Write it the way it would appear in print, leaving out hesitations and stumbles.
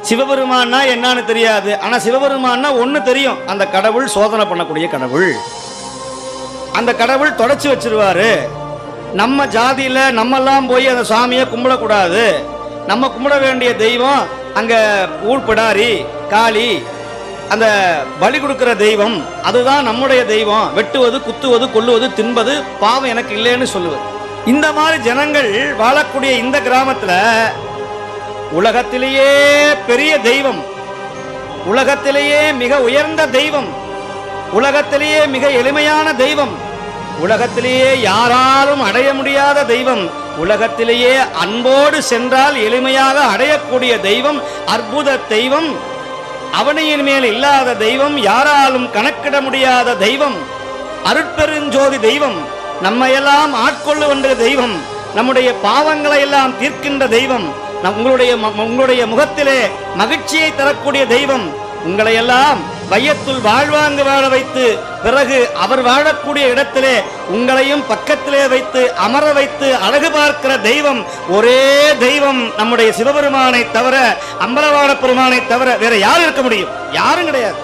சிவபெருமான்னா என்னன்னு தெரியாது. ஆனா சிவபெருமான்னா ஒண்ணு தெரியும், அந்த கடவுள் சோதனை பண்ணக்கூடிய கடவுள். அந்த கடவுள் தொடச்சு வச்சிருவாரு. நம்ம ஜாதியில நம்மெல்லாம் போய் அந்த சாமியை கும்பிடக்கூடாது. நம்ம கும்பிட வேண்டிய தெய்வம் அங்க ஊர்பிடாரி காளி, அந்த பலி கொடுக்கிற தெய்வம், அதுதான் நம்முடைய தெய்வம். வெட்டுவது குத்துவது கொல்லுவது தின்பது பாவம் எனக்கு இல்லைன்னு சொல்லுவது. இந்த மாதிரி ஜனங்கள் வாழக்கூடிய இந்த கிராமத்துல உலகத்திலேயே பெரிய தெய்வம், உலகத்திலேயே மிக உயர்ந்த தெய்வம், உலகத்திலேயே மிக எளிமையான தெய்வம், உலகத்திலேயே யாராலும் அடைய முடியாத தெய்வம், உலகத்திலேயே அன்போடு சென்றால் எளிமையாக அடையக்கூடிய தெய்வம், அற்புத தெய்வம், அவனியின் மேல் இல்லாத தெய்வம், யாராலும் கணக்கிட முடியாத தெய்வம், அருட்பெருஞ்சோதி தெய்வம், நம்மையெல்லாம் ஆட்கொள்ளுகின்ற தெய்வம், நம்முடைய பாவங்களை எல்லாம் தீர்க்கின்ற தெய்வம், உங்களுடைய முகத்திலே மகிழ்ச்சியை தரக்கூடிய தெய்வம், உங்களை எல்லாம் வையத்துள் வாழ்வாங்கு வாழ வைத்து பிறகு அவர் வாழக்கூடிய இடத்திலே உங்களையும் பக்கத்திலே வைத்து அமர வைத்து அழகு பார்க்கிற தெய்வம், ஒரே தெய்வம் நம்முடைய சிவபெருமானை தவிர, அம்பலவாண பெருமானை தவிர வேற யார் இருக்க முடியும்? யாரும் கிடையாது.